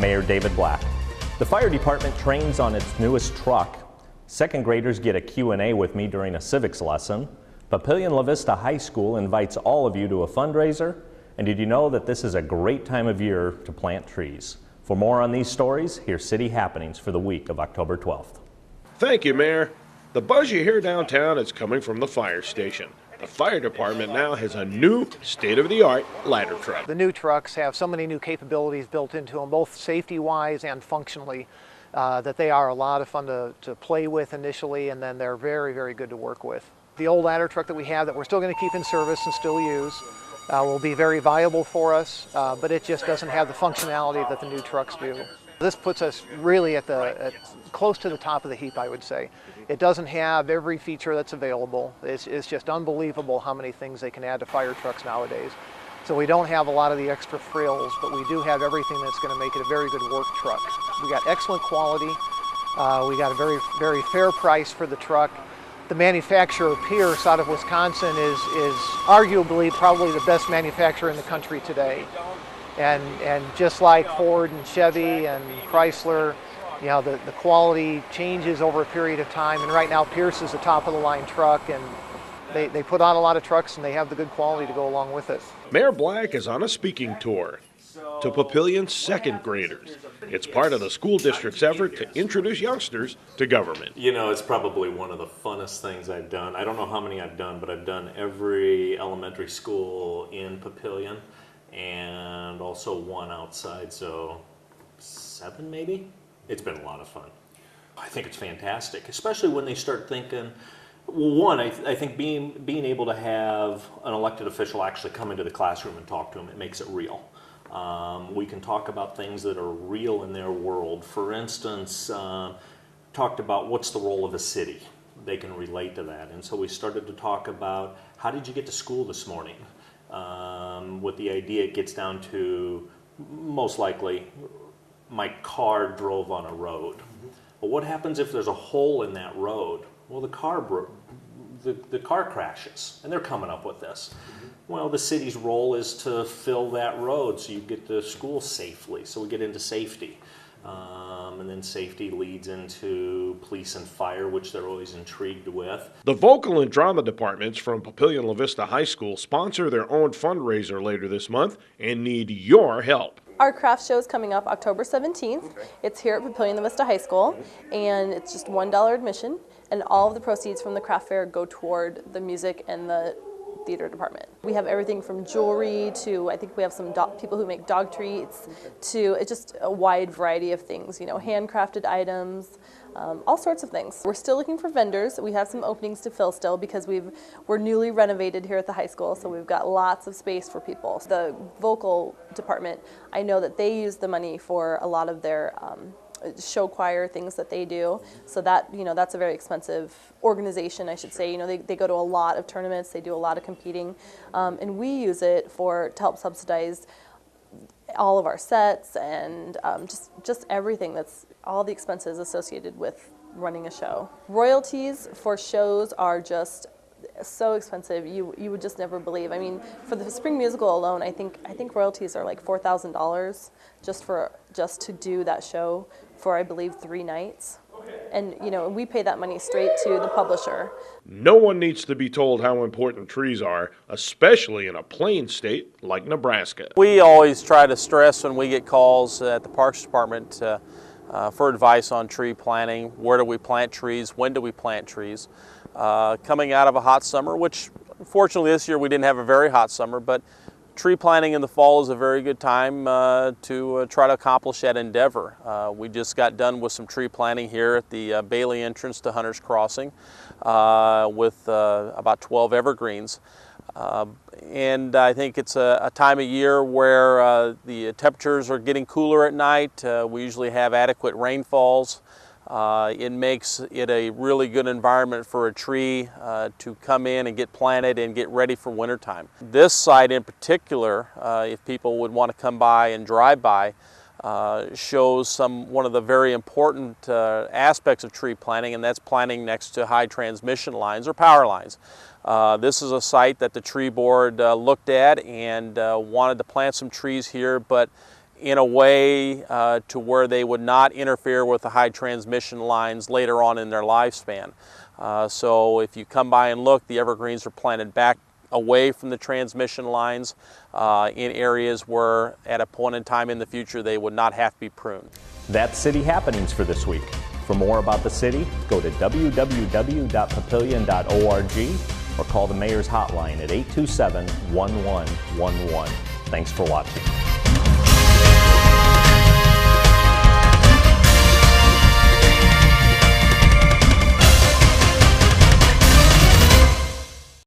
Mayor David Black. The fire department trains on its newest truck. Second graders get a Q&A with me during a civics lesson. Papllion-La Vista High School invites all of you to a fundraiser. And did you know that this is a great time of year to plant trees? For more on these stories, here's City Happenings for the week of October 12th. Thank you, Mayor. The buzz you hear downtown is coming from the fire station. The fire department now has a new state-of-the-art ladder truck. The new trucks have so many new capabilities built into them, both safety-wise and functionally, that they are a lot of fun to play with initially, and then they're very, very good to work with. The old ladder truck that we have that we're still going to keep in service and still use will be very valuable for us, but it just doesn't have the functionality that the new trucks do. This puts us really at close to the top of the heap, I would say. It doesn't have every feature that's available. It's just unbelievable how many things they can add to fire trucks nowadays. So we don't have a lot of the extra frills, but we do have everything that's going to make it a very good work truck. We got excellent quality. We got a very, very fair price for the truck. The manufacturer, Pierce, out of Wisconsin, is arguably probably the best manufacturer in the country today. And just like Ford and Chevy and Chrysler, you know, the quality changes over a period of time. And right now, Pierce is the top of the line truck, and they put on a lot of trucks and they have the good quality to go along with it. Mayor Black is on a speaking tour to Paplllion's second graders. It's part of the school district's effort to introduce youngsters to government. You know, it's probably one of the funnest things I've done. I don't know how many I've done, but I've done every elementary school in Papllion and also one outside, so 7 maybe? It's been a lot of fun. I think it's fantastic, especially when they start thinking, well, one, I think being able to have an elected official actually come into the classroom and talk to them, it makes it real. We can talk about things that are real in their world. For instance, talked about what's the role of a city. They can relate to that. And so we started to talk about, how did you get to school this morning? With the idea it gets down to, most likely, my car drove on a road. But what happens if there's a hole in that road? Well, the car crashes, and they're coming up with this. Well, the city's role is to fill that road so you get to school safely. So we get into safety. And then safety leads into police and fire, which they're always intrigued with. The vocal and drama departments from Papllion-La Vista High School sponsor their own fundraiser later this month and need your help. Our craft show is coming up October 17th. It's here at Papllion-La Vista High School, and it's just $1 admission, and all of the proceeds from the craft fair go toward the music and the theater department. We have everything from jewelry to, I think we have some people who make dog treats, to it's just a wide variety of things, you know, handcrafted items, all sorts of things. We're still looking for vendors. We have some openings to fill still because we're newly renovated here at the high school, so we've got lots of space for people. The vocal department, I know that they use the money for a lot of their show choir things that they do, so that, you know, that's a very expensive organization, I should say. You know, they go to a lot of tournaments, they do a lot of competing, and we use it to help subsidize all of our sets and just everything, that's all the expenses associated with running a show. Royalties for shows are just so expensive, you would just never believe. I mean, for the spring musical alone, I think royalties are like $4,000 just to do that show for, I believe, 3 nights. And, you know, we pay that money straight to the publisher. No one needs to be told how important trees are, especially in a plain state like Nebraska. We always try to stress when we get calls at the Parks Department for advice on tree planting. Where do we plant trees? When do we plant trees? Coming out of a hot summer, which unfortunately this year we didn't have a very hot summer, but tree planting in the fall is a very good time to try to accomplish that endeavor. We just got done with some tree planting here at the Bailey entrance to Hunter's Crossing with about 12 evergreens. And I think it's a time of year where the temperatures are getting cooler at night. We usually have adequate rainfalls. It makes it a really good environment for a tree to come in and get planted and get ready for wintertime. This site in particular, if people would want to come by and drive by, shows one of the very important aspects of tree planting, and that's planting next to high transmission lines or power lines. This is a site that the tree board looked at and wanted to plant some trees here, but in a way to where they would not interfere with the high transmission lines later on in their lifespan. So if you come by and look, the evergreens are planted back away from the transmission lines in areas where at a point in time in the future they would not have to be pruned. That's City Happenings for this week. For more about the city, go to www.papllion.org or call the Mayor's Hotline at 827-1111. Thanks for watching.